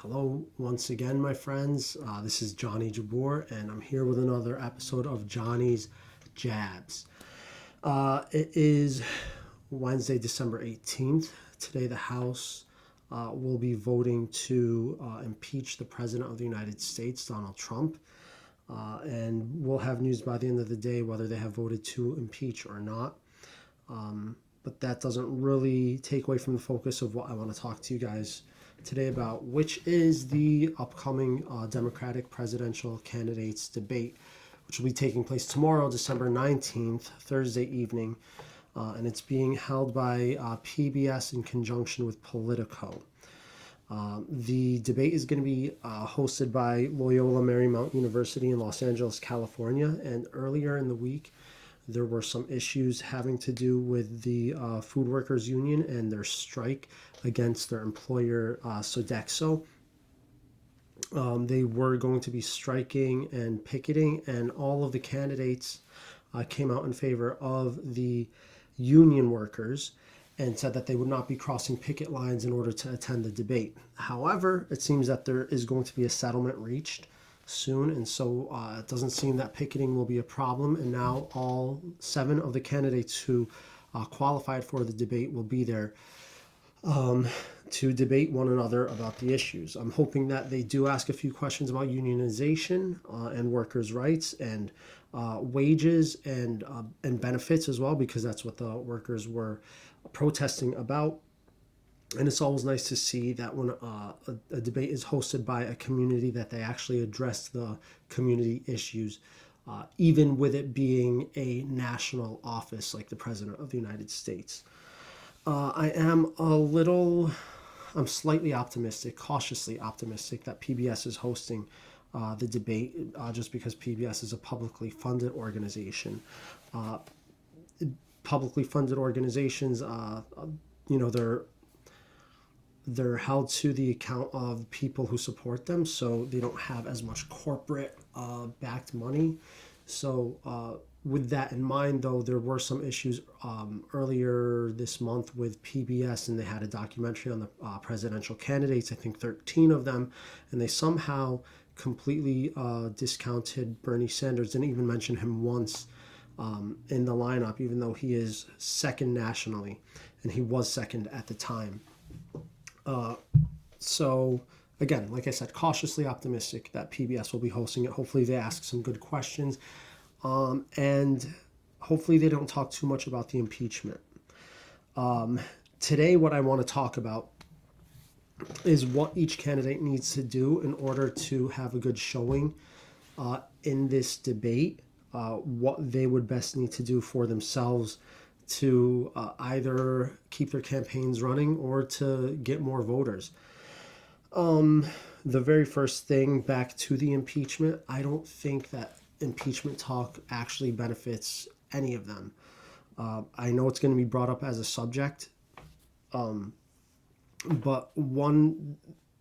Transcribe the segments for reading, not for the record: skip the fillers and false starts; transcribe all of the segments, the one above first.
Hello, once again, my friends. This is Johnny Jabor, and I'm here with another episode of Johnny's Jabs. It is Wednesday, December 18th. Today, the House will be voting to impeach the President of the United States, Donald Trump. And we'll have news by the end of the day whether they have voted to impeach or not. But that doesn't really take away from the focus of what I want to talk to you guys today about, which is the upcoming Democratic presidential candidates debate, which will be taking place tomorrow, December 19th, Thursday evening. And it's being held by PBS in conjunction with Politico. The debate is going to be hosted by Loyola Marymount University in Los Angeles, California. And earlier in the week, there were some issues having to do with the Food Workers Union and their strike against their employer, Sodexo. They were going to be striking and picketing, and all of the candidates came out in favor of the union workers and said that they would not be crossing picket lines in order to attend the debate. However, it seems that there is going to be a settlement reached soon, and so it doesn't seem that picketing will be a problem, and now all 7 of the candidates who qualified for the debate will be there to debate one another about the issues. I'm hoping that they do ask a few questions about unionization and workers' rights and wages and benefits as well, because that's what the workers were protesting about. And it's always nice to see that when a debate is hosted by a community that they actually address the community issues, even with it being a national office like the President of the United States. I'm slightly optimistic, cautiously optimistic, that PBS is hosting the debate just because PBS is a publicly funded organization. Publicly funded organizations, they're held to the account of people who support them, so they don't have as much corporate backed money. So with that in mind, though, there were some issues earlier this month with PBS, and they had a documentary on the presidential candidates, I think 13 of them, and they somehow completely discounted Bernie Sanders, didn't even mention him once in the lineup, even though he is second nationally, and he was second at the time. So again, like I said, cautiously optimistic that PBS will be hosting it. Hopefully they ask some good questions, and hopefully they don't talk too much about the impeachment. Today, what I want to talk about is what each candidate needs to do in order to have a good showing in this debate, what they would best need to do for themselves to either keep their campaigns running or to get more voters. The very first thing, back to the impeachment, I don't think that impeachment talk actually benefits any of them. I know it's going to be brought up as a subject, but one,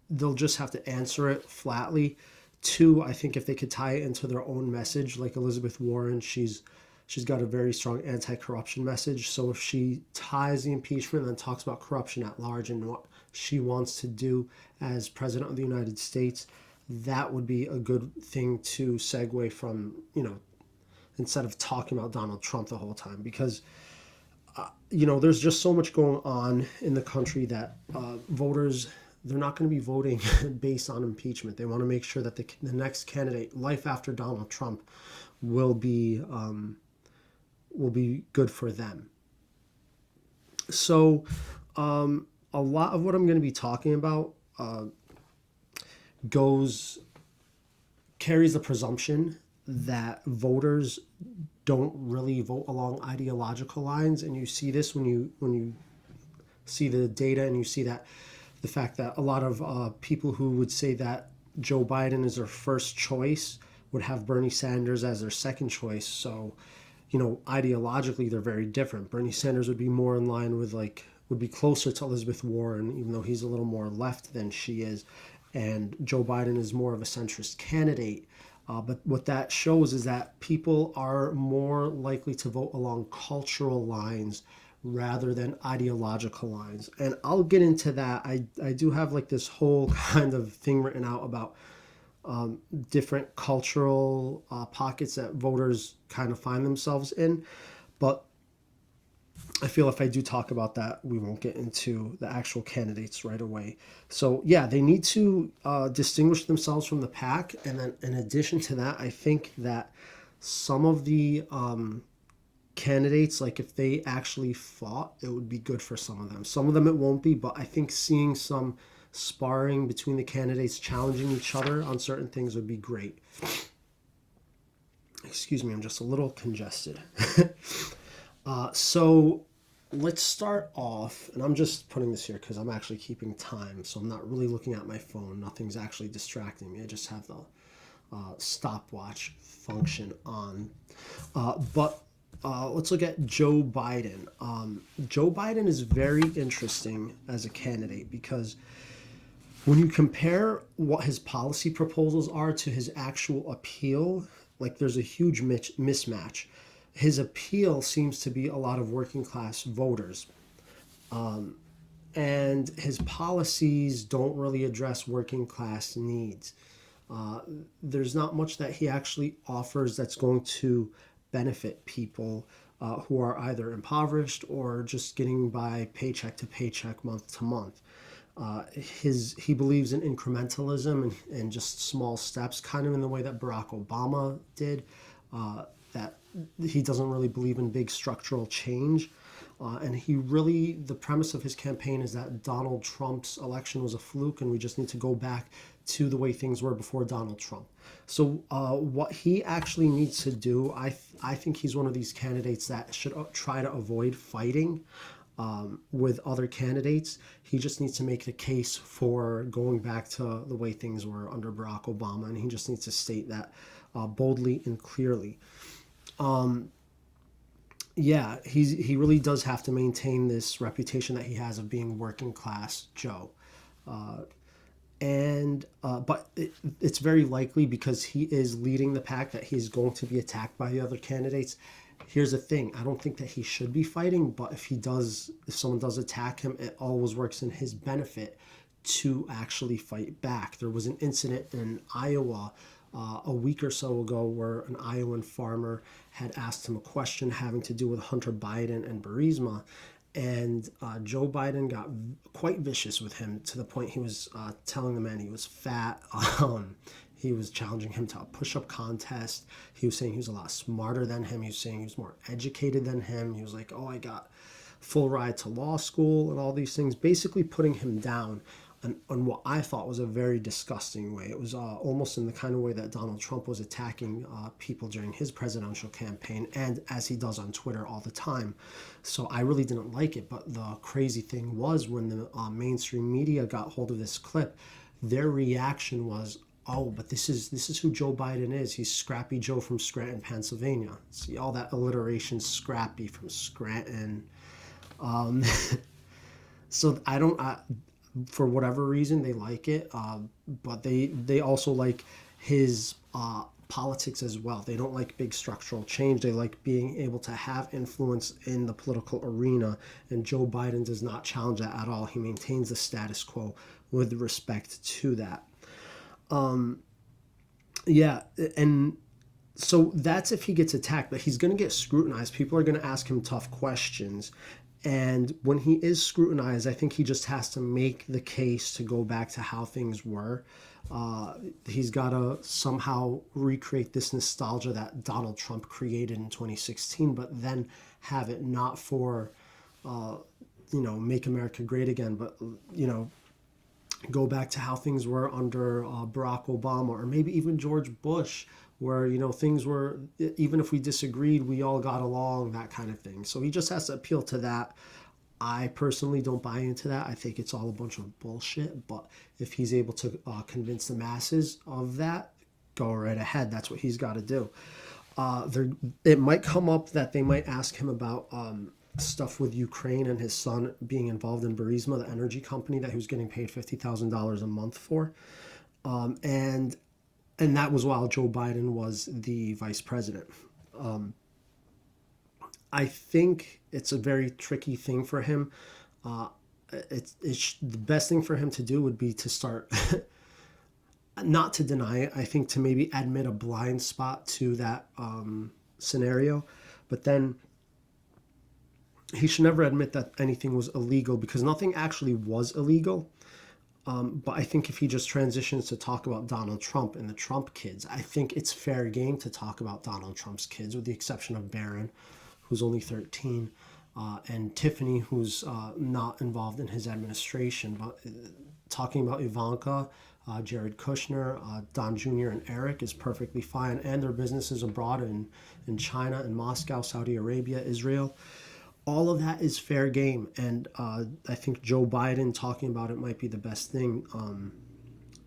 they'll just have to answer it flatly. Two, I think if they could tie it into their own message, like Elizabeth Warren, she's got a very strong anti-corruption message. So if she ties the impeachment and then talks about corruption at large and what she wants to do as President of the United States, that would be a good thing to segue from, instead of talking about Donald Trump the whole time. Because, there's just so much going on in the country that voters, they're not going to be voting based on impeachment. They want to make sure that the next candidate, life after Donald Trump, will be good for them. So a lot of what I'm going to be talking about carries the presumption that voters don't really vote along ideological lines, and you see this when you see the data, and you see that the fact that a lot of people who would say that Joe Biden is their first choice would have Bernie Sanders as their second choice. So ideologically, they're very different. Bernie Sanders would be more in line with would be closer to Elizabeth Warren, even though he's a little more left than she is. And Joe Biden is more of a centrist candidate. But what that shows is that people are more likely to vote along cultural lines rather than ideological lines. And I'll get into that. I do have like this whole kind of thing written out about different cultural pockets that voters kind of find themselves in. But I feel if I do talk about that, we won't get into the actual candidates right away. So, yeah, they need to distinguish themselves from the pack. And then, in addition to that, I think that some of the candidates, like if they actually fought, it would be good for some of them. Some of them it won't be, but I think seeing some sparring between the candidates challenging each other on certain things would be great. Excuse me, I'm just a little congested. So let's start off, and I'm just putting this here because I'm actually keeping time, so I'm not really looking at my phone. Nothing's actually distracting me. I just have the stopwatch function on. But let's look at Joe Biden. Joe Biden is very interesting as a candidate because when you compare what his policy proposals are to his actual appeal, like there's a huge mismatch. His appeal seems to be a lot of working class voters, and his policies don't really address working class needs. There's not much that he actually offers that's going to benefit people who are either impoverished or just getting by paycheck to paycheck, month to month. He believes in incrementalism and just small steps, kind of in the way that Barack Obama did. That he doesn't really believe in big structural change. And the premise of his campaign is that Donald Trump's election was a fluke and we just need to go back to the way things were before Donald Trump. So what he actually needs to do, I think he's one of these candidates that should try to avoid fighting with other candidates. He just needs to make the case for going back to the way things were under Barack Obama, and he just needs to state that boldly and clearly. Yeah, he really does have to maintain this reputation that he has of being working class Joe. It's very likely because he is leading the pack that he's going to be attacked by the other candidates. Here's the thing, I don't think that he should be fighting, but if someone does attack him, it always works in his benefit to actually fight back. There was an incident in Iowa a week or so ago where an Iowan farmer had asked him a question having to do with Hunter Biden and Burisma, and Joe Biden got quite vicious with him to the point he was telling the man he was fat. He was challenging him to a push-up contest. He was saying he was a lot smarter than him. He was saying he was more educated than him. He was like, oh, I got full ride to law school and all these things, basically putting him down on what I thought was a very disgusting way. It was almost in the kind of way that Donald Trump was attacking people during his presidential campaign, and as he does on Twitter all the time. So I really didn't like it. But the crazy thing was when the mainstream media got hold of this clip, their reaction was, oh, but this is who Joe Biden is. He's Scrappy Joe from Scranton, Pennsylvania. See all that alliteration, Scrappy from Scranton. So I don't, for whatever reason, they like it, but they also like his politics as well. They don't like big structural change. They like being able to have influence in the political arena, and Joe Biden does not challenge that at all. He maintains the status quo with respect to that. Yeah, and so that's if he gets attacked, but he's going to get scrutinized. People are going to ask him tough questions. And when he is scrutinized, I think he just has to make the case to go back to how things were. He's got to somehow recreate this nostalgia that Donald Trump created in 2016, but then have it not for, make America great again, but, go back to how things were under Barack Obama, or maybe even George Bush, where things were, even if we disagreed, we all got along, that kind of thing. So he just has to appeal to that. I personally don't buy into that. I think it's all a bunch of bullshit. But if he's able to convince the masses of that, go right ahead. That's what he's got to do. It might come up that they might ask him about stuff with Ukraine and his son being involved in Burisma, the energy company that he was getting paid $50,000 a month for. And that was while Joe Biden was the vice president. I think it's a very tricky thing for him. Uh, the best thing for him to do would be to start, not to deny it. I think to maybe admit a blind spot to that scenario, but then he should never admit that anything was illegal because nothing actually was illegal. But I think if he just transitions to talk about Donald Trump and the Trump kids, I think it's fair game to talk about Donald Trump's kids, with the exception of Barron, who's only 13, and Tiffany, who's not involved in his administration. But talking about Ivanka, Jared Kushner, Don Jr., and Eric is perfectly fine, and their businesses abroad in China, in Moscow, Saudi Arabia, Israel. All of that is fair game, and I think Joe Biden talking about it might be the best thing.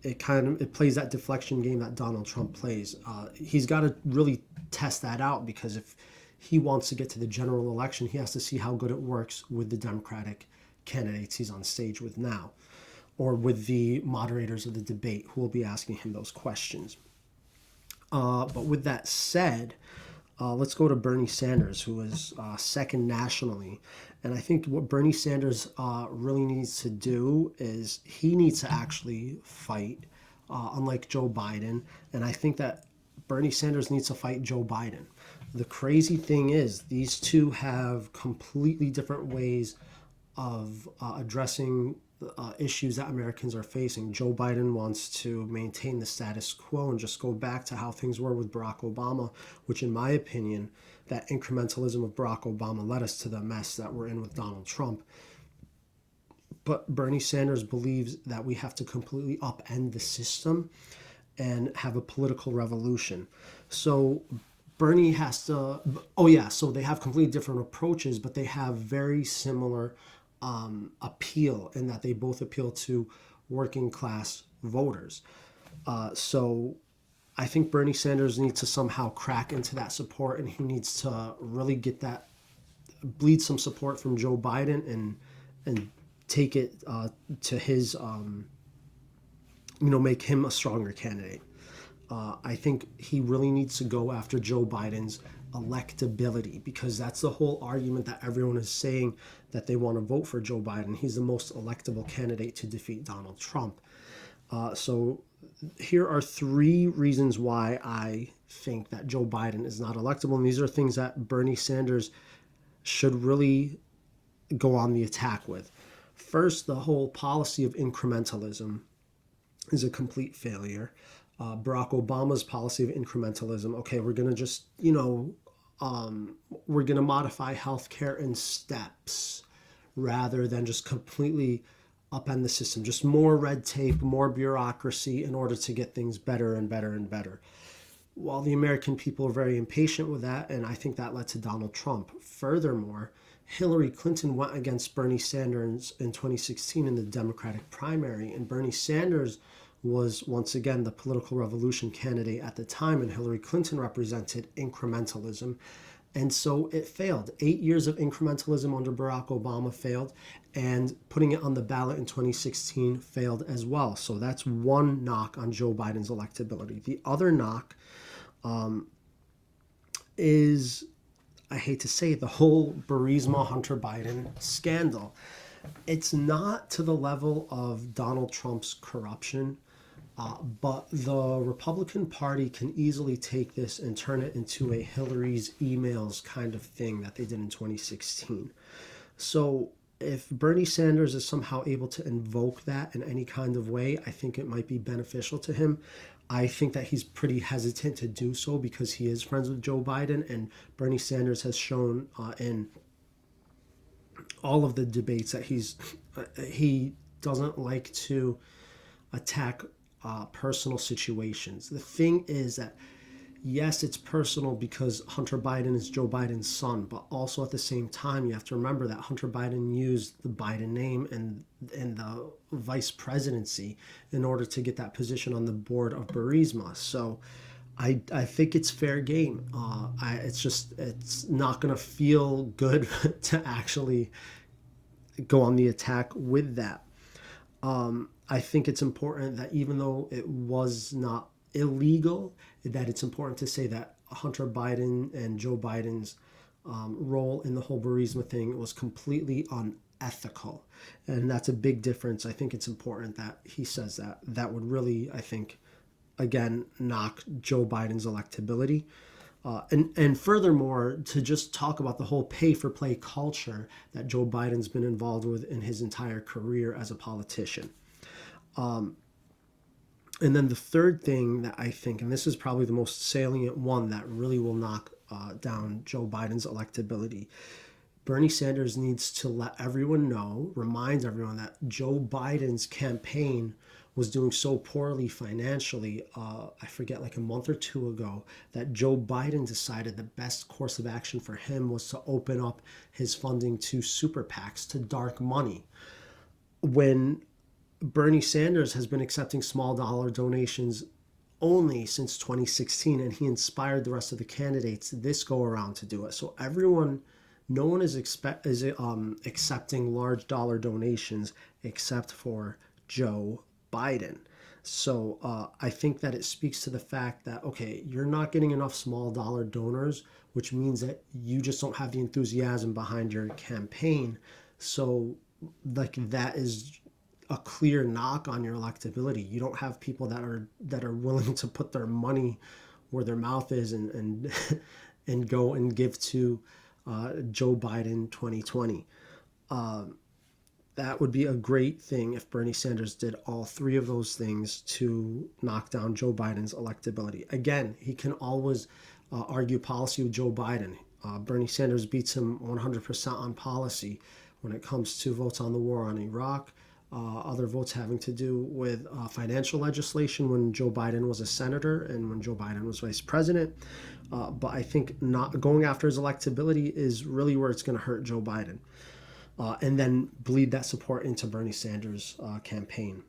It plays that deflection game that Donald Trump plays. He's got to really test that out, because if he wants to get to the general election, he has to see how good it works with the Democratic candidates he's on stage with now, or with the moderators of the debate who will be asking him those questions. But with that said, let's go to Bernie Sanders, who is second nationally. And I think what Bernie Sanders really needs to do is he needs to actually fight, unlike Joe Biden. And I think that Bernie Sanders needs to fight Joe Biden. The crazy thing is, these two have completely different ways of addressing issues that Americans are facing. Joe Biden wants to maintain the status quo and just go back to how things were with Barack Obama, which, in my opinion, that incrementalism of Barack Obama led us to the mess that we're in with Donald Trump. But Bernie Sanders believes that we have to completely upend the system and have a political revolution. So Bernie has to, oh yeah, so they have completely different approaches, but they have very similar appeal, in that they both appeal to working class voters. So I think Bernie Sanders needs to somehow crack into that support, and he needs to really get that, bleed some support from Joe Biden, and take it to his, make him a stronger candidate. I think he really needs to go after Joe Biden's electability, because that's the whole argument that everyone is saying, that they want to vote for Joe Biden. He's the most electable candidate to defeat Donald Trump. So here are 3 reasons why I think that Joe Biden is not electable. And these are things that Bernie Sanders should really go on the attack with. First, the whole policy of incrementalism is a complete failure. Barack Obama's policy of incrementalism, okay, we're going to just, we're going to modify healthcare in steps rather than just completely upend the system. Just more red tape, more bureaucracy in order to get things better and better and better. While the American people are very impatient with that, and I think that led to Donald Trump. Furthermore, Hillary Clinton went against Bernie Sanders in 2016 in the Democratic primary, and Bernie Sanders was once again the political revolution candidate at the time, and Hillary Clinton represented incrementalism. And so it failed. 8 years of incrementalism under Barack Obama failed, and putting it on the ballot in 2016 failed as well. So that's one knock on Joe Biden's electability. The other knock is, I hate to say it, the whole Burisma Hunter Biden scandal. It's not to the level of Donald Trump's corruption, but the Republican Party can easily take this and turn it into a Hillary's emails kind of thing that they did in 2016. So if Bernie Sanders is somehow able to invoke that in any kind of way, I think it might be beneficial to him. I think that he's pretty hesitant to do so because he is friends with Joe Biden, and Bernie Sanders has shown in all of the debates that he doesn't like to attack personal situations. The thing is that, yes, it's personal because Hunter Biden is Joe Biden's son, but also at the same time, you have to remember that Hunter Biden used the Biden name and the vice presidency in order to get that position on the board of Burisma. So I think it's fair game. It's not going to feel good to actually go on the attack with that. I think it's important that even though it was not illegal, that it's important to say that Hunter Biden and Joe Biden's role in the whole Burisma thing was completely unethical. And that's a big difference. I think it's important that he says that. That would really, I think, again, knock Joe Biden's electability. And furthermore, to just talk about the whole pay for play culture that Joe Biden's been involved with in his entire career as a politician. And then the third thing that I think, and this is probably the most salient one that really will knock down Joe Biden's electability, Bernie Sanders needs to let everyone know, reminds everyone that Joe Biden's campaign was doing so poorly financially. I forget, like a month or two ago, that Joe Biden decided the best course of action for him was to open up his funding to super PACs, to dark money. When Bernie Sanders has been accepting small dollar donations only since 2016, and he inspired the rest of the candidates this go around to do it. So everyone, no one is accepting large dollar donations except for Joe Biden. So I think that it speaks to the fact that, okay, you're not getting enough small dollar donors, which means that you just don't have the enthusiasm behind your campaign. So like that is a clear knock on your electability. You don't have people that are willing to put their money where their mouth is and and go and give to Joe Biden 2020. That would be a great thing if Bernie Sanders did all three of those things to knock down Joe Biden's electability. Again, he can always argue policy with Joe Biden. Bernie Sanders beats him 100% on policy when it comes to votes on the war on Iraq, other votes having to do with financial legislation when Joe Biden was a senator and when Joe Biden was vice president. But I think not going after his electability is really where it's going to hurt Joe Biden. And then bleed that support into Bernie Sanders' campaign.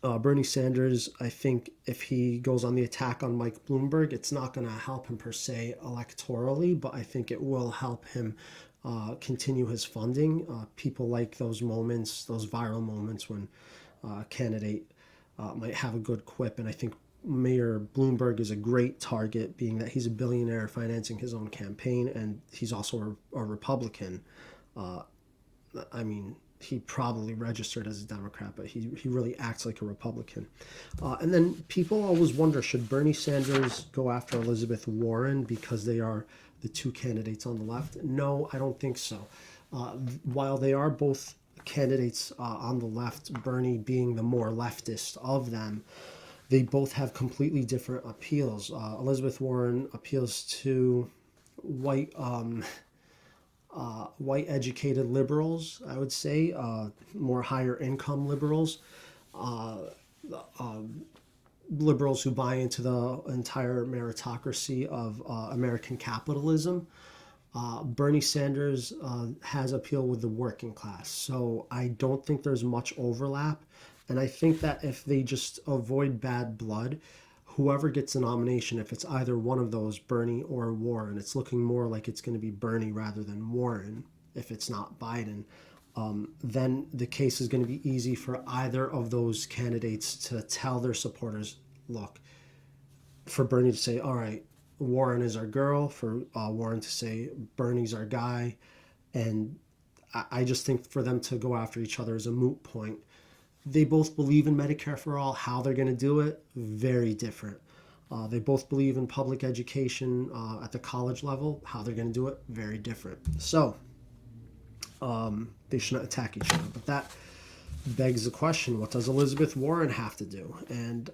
Bernie Sanders, I think if he goes on the attack on Mike Bloomberg, it's not going to help him per se electorally, but I think it will help him continue his funding. People like those moments, those viral moments when a candidate might have a good quip. And I think Mayor Bloomberg is a great target, being that he's a billionaire financing his own campaign, and he's also a Republican. I mean, he probably registered as a Democrat, but he really acts like a Republican. And then people always wonder, should Bernie Sanders go after Elizabeth Warren because they are the two candidates on the left? No, I don't think so. While they are both candidates on the left, Bernie being the more leftist of them, they both have completely different appeals. Elizabeth Warren appeals to white educated liberals, I would say, more higher income liberals, liberals who buy into the entire meritocracy of American capitalism. Bernie Sanders has appeal with the working class. So I don't think there's much overlap. And I think that if they just avoid bad blood, whoever gets the nomination, if it's either one of those, Bernie or Warren, it's looking more like it's going to be Bernie rather than Warren if it's not Biden, then the case is going to be easy for either of those candidates to tell their supporters, look, for Bernie to say, all right, Warren is our girl, for Warren to say Bernie's our guy. And I just think for them to go after each other is a moot point. They both believe in Medicare for all. How they're going to do it, very different. They both believe in public education at the college level. How they're going to do it, very different. So they shouldn't attack each other. But that begs the question, what does Elizabeth Warren have to do? And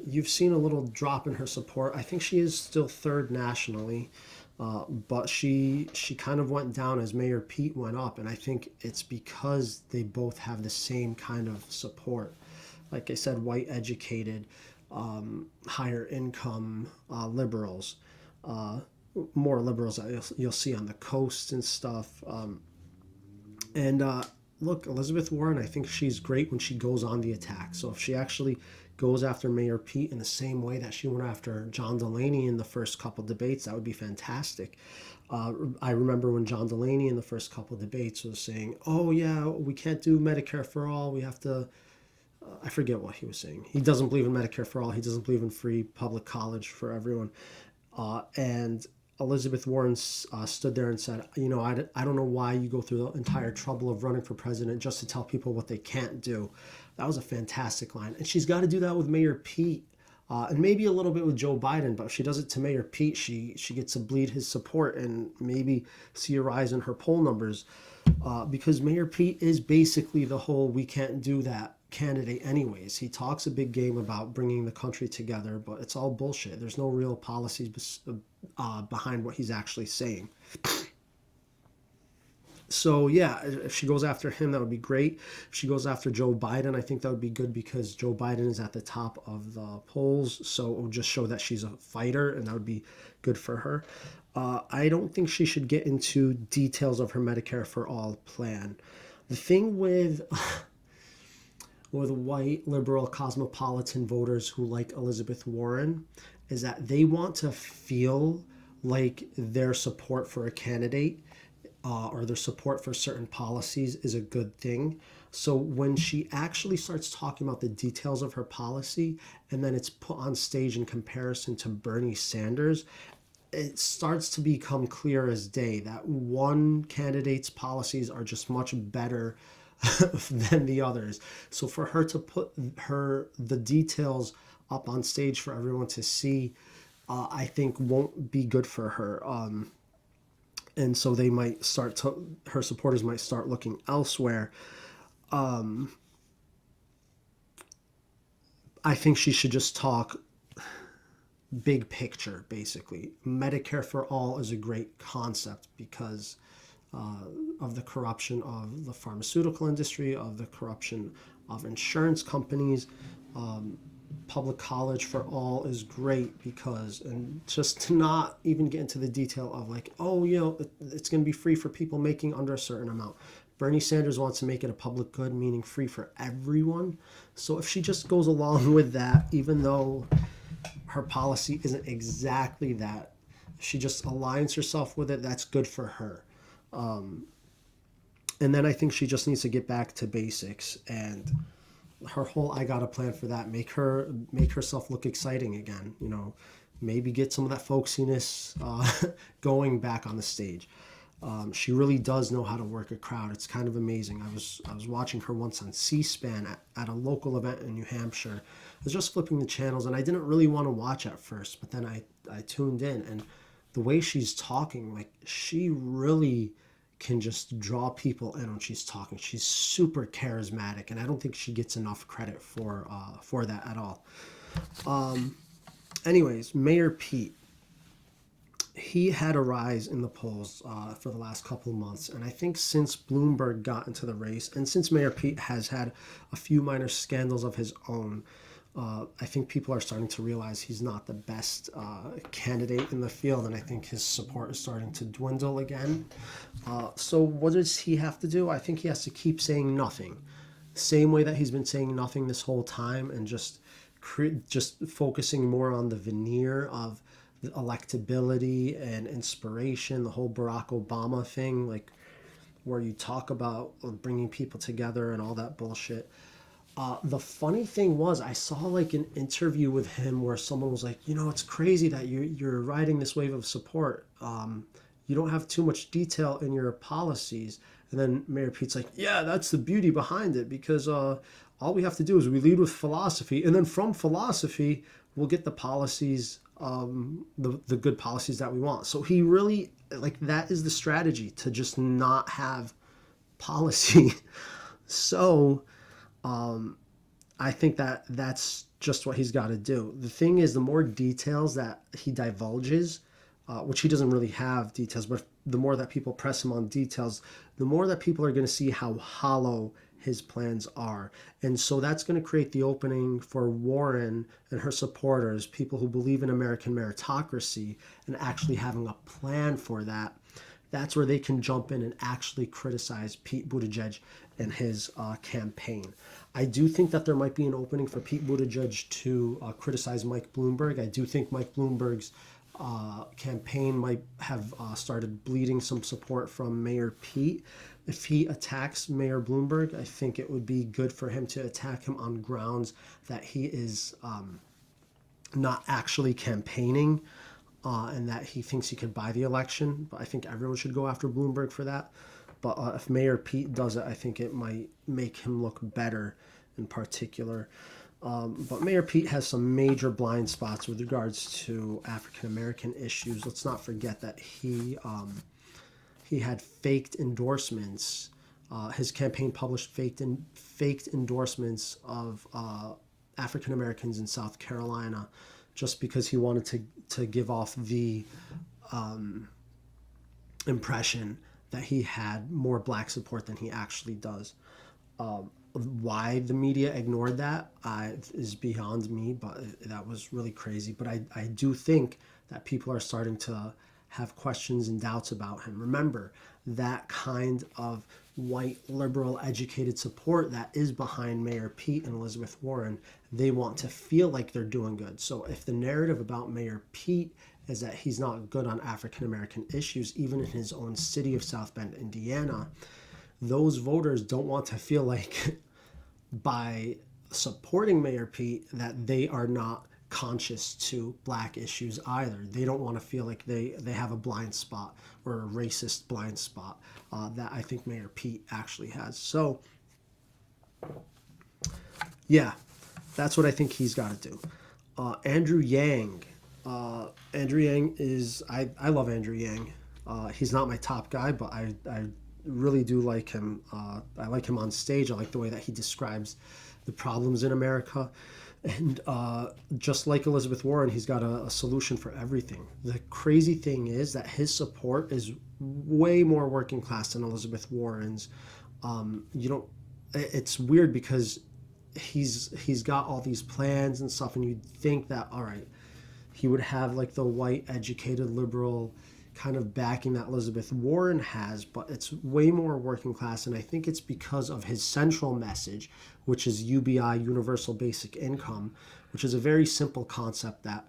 you've seen a little drop in her support. I think she is still third nationally. But she kind of went down as Mayor Pete went up, and I think it's because they both have the same kind of support. Like I said, white educated, higher income liberals, more liberals that you'll see on the coast and stuff. Look, Elizabeth Warren, I think she's great when she goes on the attack. So if she actually goes after Mayor Pete in the same way that she went after John Delaney in the first couple debates, that would be fantastic. I remember when John Delaney in the first couple debates was saying, oh yeah, we can't do Medicare for all. We have to, I forget what he was saying. He doesn't believe in Medicare for all. He doesn't believe in free public college for everyone. And Elizabeth Warren stood there and said, I don't know why you go through the entire trouble of running for president just to tell people what they can't do. That was a fantastic line. And she's got to do that with Mayor Pete. And maybe a little bit with Joe Biden, but if she does it to Mayor Pete, she gets to bleed his support and maybe see a rise in her poll numbers. Because Mayor Pete is basically the whole "we can't do that" candidate anyways. He talks a big game about bringing the country together, but it's all bullshit. There's no real policies behind what he's actually saying. So yeah, if she goes after him, that would be great. If she goes after Joe Biden, I think that would be good because Joe Biden is at the top of the polls. So it will just show that she's a fighter, and that would be good for her. I don't think she should get into details of her Medicare for All plan. The thing with white liberal cosmopolitan voters who like Elizabeth Warren is that they want to feel like their support for a candidate or their support for certain policies is a good thing. So when she actually starts talking about the details of her policy and then it's put on stage in comparison to Bernie Sanders, it starts to become clear as day that one candidate's policies are just much better than the others. So for her to put the details up on stage for everyone to see, I think won't be good for her. And so her supporters might start looking elsewhere. I think she should just talk big picture, basically. Medicare for All is a great concept because of the corruption of the pharmaceutical industry, of the corruption of insurance companies. Public college for all is great because, and just to not even get into the detail of like, it's going to be free for people making under a certain amount. Bernie Sanders wants to make it a public good, meaning free for everyone. So if she just goes along with that, even though her policy isn't exactly that, she just aligns herself with it, that's good for her. And then I think she just needs to get back to basics, and her whole "I got a plan for that" make herself look exciting again. Maybe get some of that folksiness going back on the stage. She really does know how to work a crowd. It's kind of amazing. I was watching her once on C-SPAN at a local event in New Hampshire. I was just flipping the channels, and I didn't really want to watch at first, but then I tuned in, and the way she's talking, like, she really can just draw people in when she's talking. She's super charismatic, and I don't think she gets enough credit for that at all. Anyways, Mayor Pete, he had a rise in the polls for the last couple of months, and I think since Bloomberg got into the race, and since Mayor Pete has had a few minor scandals of his own, I think people are starting to realize he's not the best candidate in the field, and I think his support is starting to dwindle again. So what does he have to do? I think he has to keep saying nothing. Same way that he's been saying nothing this whole time, and just focusing more on the veneer of electability and inspiration, the whole Barack Obama thing, like where you talk about bringing people together and all that bullshit. The funny thing was, I saw like an interview with him where someone was like, it's crazy that you're riding this wave of support. You don't have too much detail in your policies. And then Mayor Pete's like, yeah, that's the beauty behind it, because all we have to do is we lead with philosophy, and then from philosophy we'll get the policies, the good policies that we want. So he really, like, that is the strategy, to just not have policy. So I think that's just what he's got to do. The thing is, the more details that he divulges, which he doesn't really have details, but the more that people press him on details, the more that people are going to see how hollow his plans are. And so that's going to create the opening for Warren and her supporters, people who believe in American meritocracy and actually having a plan for that. That's where they can jump in and actually criticize Pete Buttigieg and his campaign. I do think that there might be an opening for Pete Buttigieg to criticize Mike Bloomberg. I do think Mike Bloomberg's campaign might have started bleeding some support from Mayor Pete. If he attacks Mayor Bloomberg, I think it would be good for him to attack him on grounds that he is not actually campaigning. and that he thinks he could buy the election. But I think everyone should go after Bloomberg for that. But if Mayor Pete does it, I think it might make him look better in particular. But Mayor Pete has some major blind spots with regards to African American issues. Let's not forget that he had faked endorsements. His campaign published faked endorsements of African Americans in South Carolina, just because he wanted to give off the impression that he had more black support than he actually does. Why the media ignored that is beyond me, but that was really crazy. But I do think that people are starting to have questions and doubts about him. Remember, that kind of white, liberal, educated support that is behind Mayor Pete and Elizabeth Warren, they want to feel like they're doing good. So if the narrative about Mayor Pete is that he's not good on African American issues, even in his own city of South Bend, Indiana, those voters don't want to feel like by supporting Mayor Pete that they are not conscious to black issues either. They don't want to feel like they have a blind spot or a racist blind spot that I think Mayor Pete actually has. So yeah, that's what I think he's got to do. Andrew Yang. Andrew Yang is, I love Andrew Yang. He's not my top guy, but I really do like him. I like him on stage. I like the way that he describes the problems in America. And just like Elizabeth Warren, he's got a solution for everything. The crazy thing is that his support is way more working class than Elizabeth Warren's. It's weird because he's got all these plans and stuff, and you'd think that, all right, he would have like the white, educated, liberal kind of backing that Elizabeth Warren has, but it's way more working class. And I think it's because of his central message, which is UBI, Universal Basic Income, which is a very simple concept that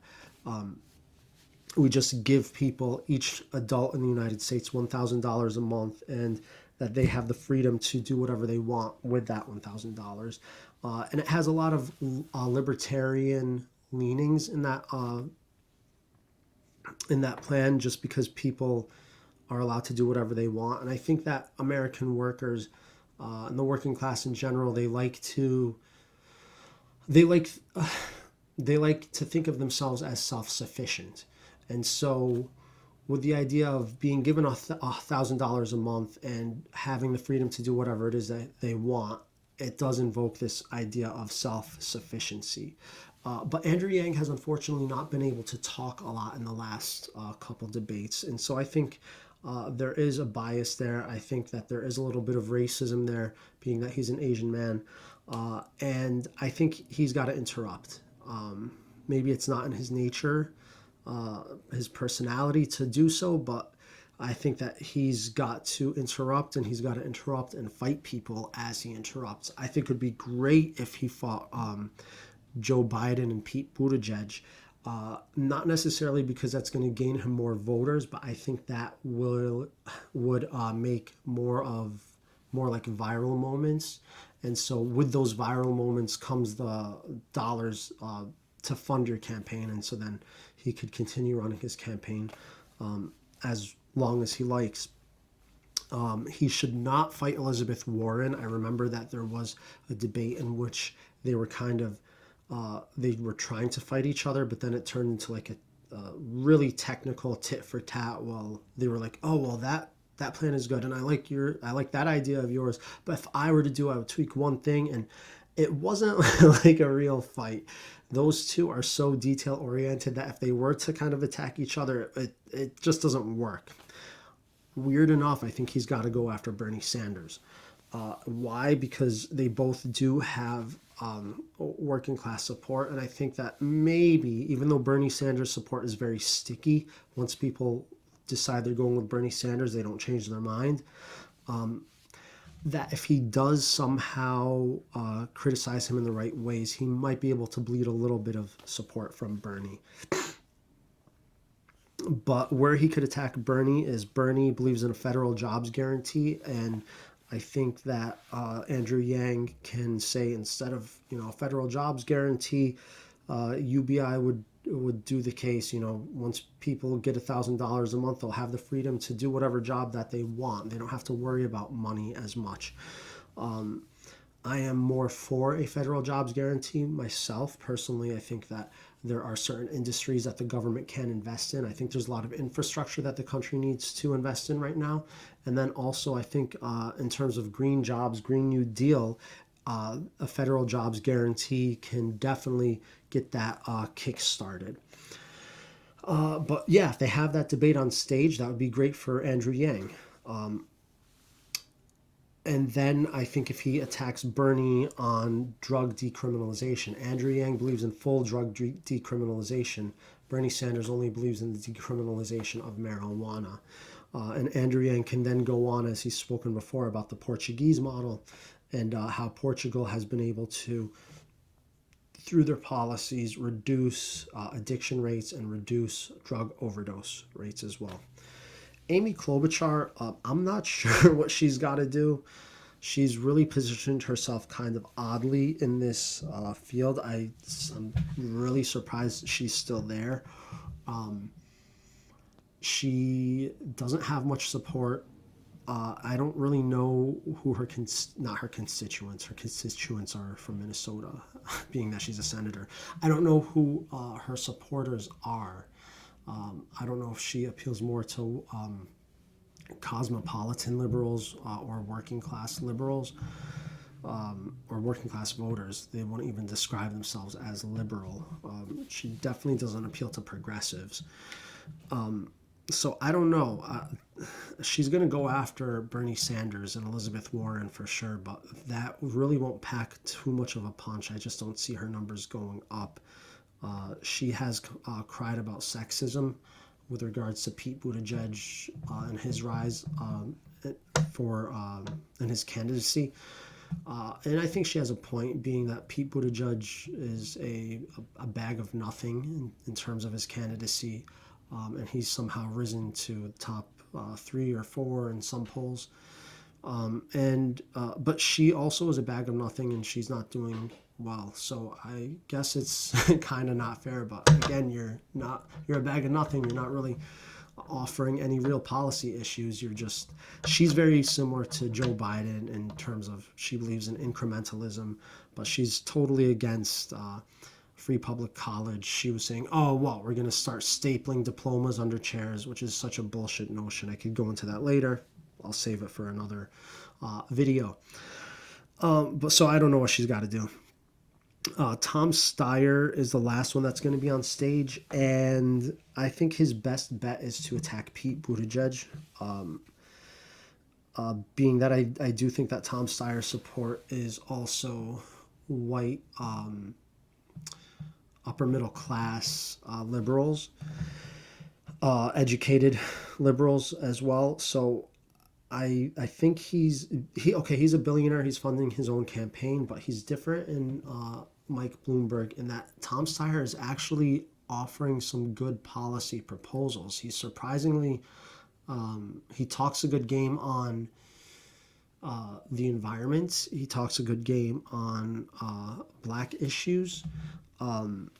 we just give people, each adult in the United States, $1,000 a month, and that they have the freedom to do whatever they want with that $1,000. And it has a lot of libertarian leanings in that plan, just because people are allowed to do whatever they want. And I think that American workers and the working class in general, they like to think of themselves as self-sufficient. And so with the idea of being given $1,000 a month and having the freedom to do whatever it is that they want, it does invoke this idea of self-sufficiency. But Andrew Yang has unfortunately not been able to talk a lot in the last couple debates. And so I think there is a bias there. I think that there is a little bit of racism there, being that he's an Asian man. And I think he's got to interrupt. Maybe it's not in his nature, his personality to do so, but I think that he's got to interrupt, and he's got to interrupt and fight people as he interrupts. I think it would be great if he fought Joe Biden and Pete Buttigieg, not necessarily because that's going to gain him more voters, but I think that would make more like viral moments. And so with those viral moments comes the dollars to fund your campaign, and so then he could continue running his campaign as long as he likes. He should not fight Elizabeth Warren. I remember that there was a debate in which they were kind of they were trying to fight each other, but then it turned into like a really technical tit for tat. Well, they were like, oh, well, that plan is good, and I like that idea of yours, but if I were to do, I would tweak one thing. And it wasn't like a real fight. Those two are so detail oriented that if they were to kind of attack each other, it just doesn't work. Weird enough, I think he's got to go after Bernie Sanders. Why? Because they both do have working class support, and I think that maybe, even though Bernie Sanders' support is very sticky, once people decide they're going with Bernie Sanders, they don't change their mind. That if he does somehow criticize him in the right ways, he might be able to bleed a little bit of support from Bernie. But where he could attack Bernie is Bernie believes in a federal jobs guarantee, and I think that Andrew Yang can say, instead of a federal jobs guarantee, UBI would do the case. Once people get $1,000 a month, they'll have the freedom to do whatever job that they want. They don't have to worry about money as much. I am more for a federal jobs guarantee myself. Personally, I think that there are certain industries that the government can invest in. I think there's a lot of infrastructure that the country needs to invest in right now. And then also, I think in terms of green jobs, Green New Deal, a federal jobs guarantee can definitely get that kick started. But yeah, if they have that debate on stage, that would be great for Andrew Yang. And then I think if he attacks Bernie on drug decriminalization, Andrew Yang believes in full drug decriminalization. Bernie Sanders only believes in the decriminalization of marijuana. And Andrew Yang can then go on, as he's spoken before, about the Portuguese model and how Portugal has been able to, through their policies, reduce addiction rates and reduce drug overdose rates as well. Amy Klobuchar, I'm not sure what she's got to do. She's really positioned herself kind of oddly in this field. I'm really surprised she's still there. She doesn't have much support. I don't really know who not her constituents. Her constituents are from Minnesota, being that she's a senator. I don't know who her supporters are. I don't know if she appeals more to cosmopolitan liberals or working class liberals or working class voters. They won't even describe themselves as liberal. She definitely doesn't appeal to progressives. So I don't know. She's going to go after Bernie Sanders and Elizabeth Warren for sure, but that really won't pack too much of a punch. I just don't see her numbers going up. She has cried about sexism with regards to Pete Buttigieg and his rise and his candidacy. And I think she has a point, being that Pete Buttigieg is a bag of nothing in terms of his candidacy. And he's somehow risen to top 3 or 4 in some polls. But she also is a bag of nothing, and she's not doing well. So I guess it's kind of not fair. But again, you're a bag of nothing. You're not really offering any real policy issues. She's very similar to Joe Biden in terms of she believes in incrementalism, but she's totally against free public college. She was saying, oh, well, we're going to start stapling diplomas under chairs, which is such a bullshit notion. I could go into that later. I'll save it for another video. But so I don't know what she's got to do. Tom Steyer is the last one that's going to be on stage, and I think his best bet is to attack Pete Buttigieg. Being that I do think that Tom Steyer's support is also white, upper middle class liberals, educated liberals as well. So I think he's a billionaire. He's funding his own campaign, but he's different in Mike Bloomberg in that Tom Steyer is actually offering some good policy proposals. He's surprisingly he talks a good game on the environment. He talks a good game on black issues. And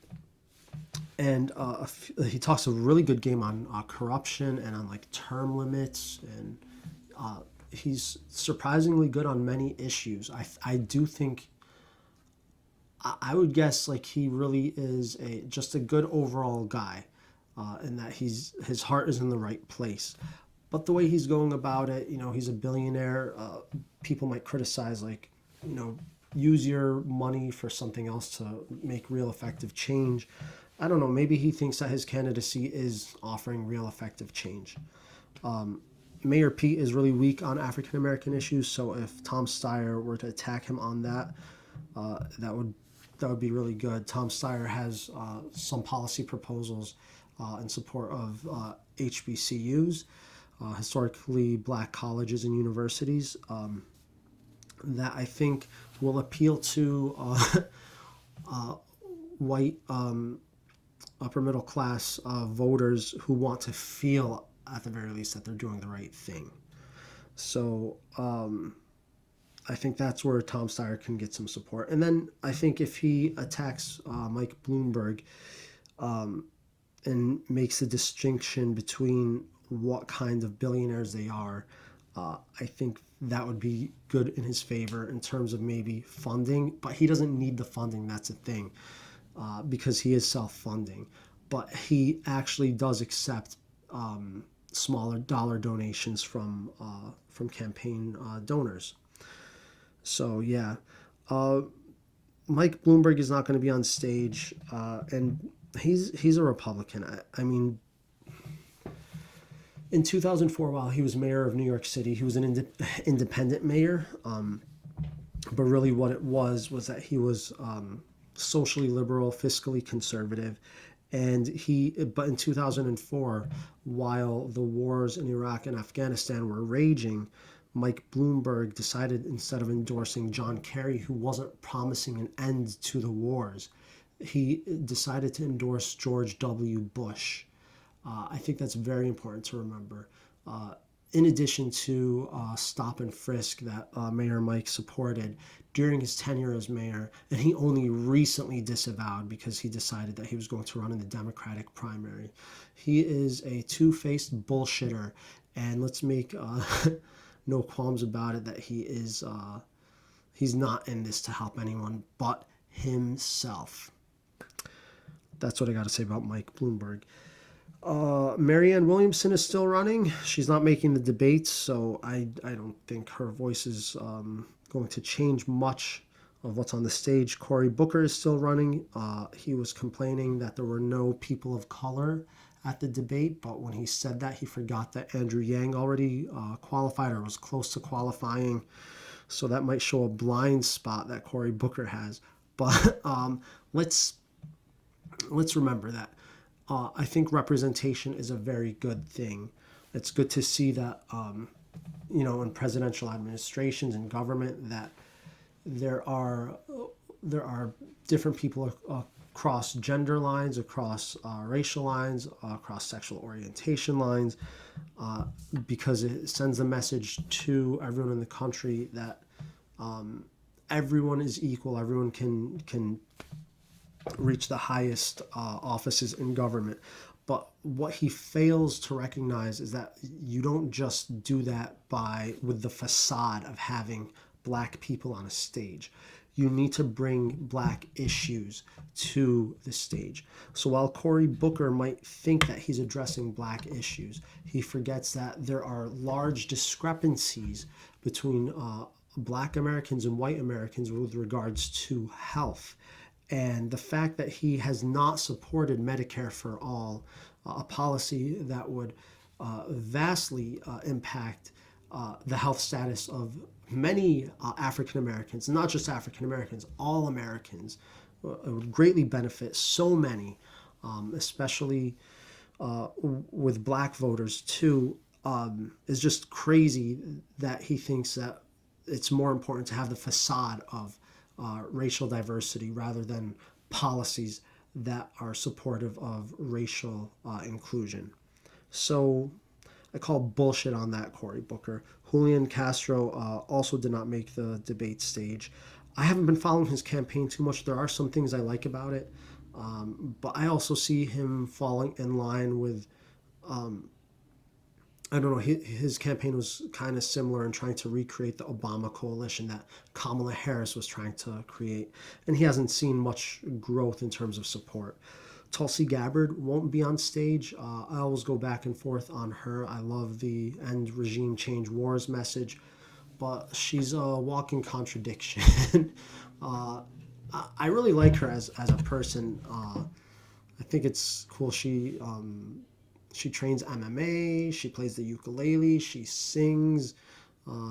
he talks a really good game on corruption and on like term limits, and he's surprisingly good on many issues. I do think I would guess like he really is just a good overall guy, and that his heart is in the right place. But the way he's going about it, he's a billionaire. People might criticize, like, use your money for something else to make real effective change. I don't know. Maybe he thinks that his candidacy is offering real effective change. Mayor Pete is really weak on African American issues, so if Tom Steyer were to attack him on that, that would be really good. Tom Steyer has some policy proposals in support of HBCUs, historically black colleges and universities, that I think will appeal to white upper middle class voters who want to feel, at the very least, that they're doing the right thing. So I think that's where Tom Steyer can get some support. And then I think if he attacks Mike Bloomberg, and makes a distinction between what kind of billionaires they are, I think that would be good in his favor in terms of maybe funding. But he doesn't need the funding. That's a thing, because he is self-funding. But he actually does accept smaller dollar donations from campaign donors. So yeah, Mike Bloomberg is not going to be on stage, and he's a Republican. I mean, in 2004, while he was mayor of New York City, he was an independent mayor. But really, what it was that he was socially liberal, fiscally conservative, and But in 2004, while the wars in Iraq and Afghanistan were raging, Mike Bloomberg decided, instead of endorsing John Kerry, who wasn't promising an end to the wars, he decided to endorse George W. Bush. I think that's very important to remember. In addition to stop and frisk that Mayor Mike supported during his tenure as mayor, and he only recently disavowed because he decided that he was going to run in the Democratic primary. He is a two-faced bullshitter, and let's make no qualms about it that he's not in this to help anyone but himself. That's what I got to say about Mike Bloomberg. Marianne Williamson is still running. She's not making the debates, so I don't think her voice is going to change much of what's on the stage. Cory Booker is still running. He was complaining that there were no people of color at the debate, but when he said that, he forgot that Andrew Yang already qualified or was close to qualifying. So that might show a blind spot that Cory Booker has. But let's remember that I think representation is a very good thing. It's good to see that, in presidential administrations and government, that there are different people across gender lines, across racial lines, across sexual orientation lines, because it sends a message to everyone in the country that everyone is equal. Everyone can reach the highest offices in government. But what he fails to recognize is that you don't just do that with the facade of having black people on a stage. You need to bring black issues to the stage. So while Cory Booker might think that he's addressing black issues, he forgets that there are large discrepancies between black Americans and white Americans with regards to health. And the fact that he has not supported Medicare for all, a policy that would vastly impact the health status of many African Americans, not just African Americans, all Americans, it would greatly benefit so many, especially with black voters too. Is just crazy that he thinks that it's more important to have the facade of racial diversity rather than policies that are supportive of racial inclusion. So I call bullshit on that, Cory Booker. Julian Castro also did not make the debate stage. I haven't been following his campaign too much. There are some things I like about it, but I also see him falling in line with I don't know, his campaign was kind of similar in trying to recreate the Obama coalition that Kamala Harris was trying to create. And he hasn't seen much growth in terms of support. Tulsi Gabbard won't be on stage. I always go back and forth on her. I love the End Regime Change Wars message, but she's a walking contradiction. I really like her as a person. I think it's cool. She trains MMA. She plays the ukulele. She sings.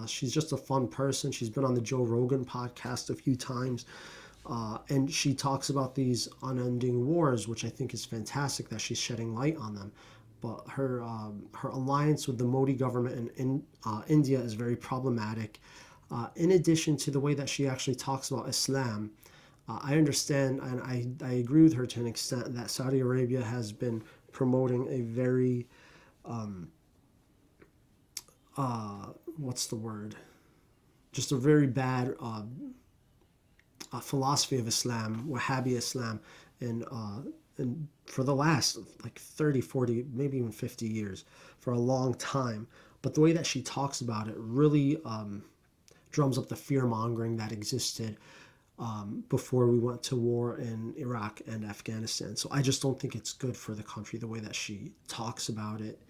She's just a fun person. She's been on the Joe Rogan podcast a few times. And she talks about these unending wars, which I think is fantastic that she's shedding light on them. But her alliance with the Modi government in India is very problematic. In addition to the way that she actually talks about Islam, I understand and I agree with her to an extent that Saudi Arabia has been promoting a very what's the word? Just a very bad philosophy of Islam, Wahhabi Islam, in and for the last like 30, 40, maybe even 50 years, for a long time. But the way that she talks about it really drums up the fear mongering that existed before we went to war in Iraq and Afghanistan. So I just don't think it's good for the country the way that she talks about it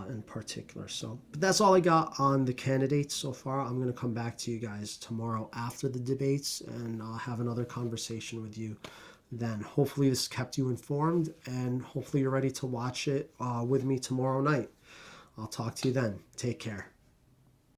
in particular. So, but that's all I got on the candidates so far. I'm going to come back to you guys tomorrow after the debates, and I'll have another conversation with you then. Hopefully this kept you informed, and hopefully you're ready to watch it with me tomorrow night. I'll talk to you then. Take care.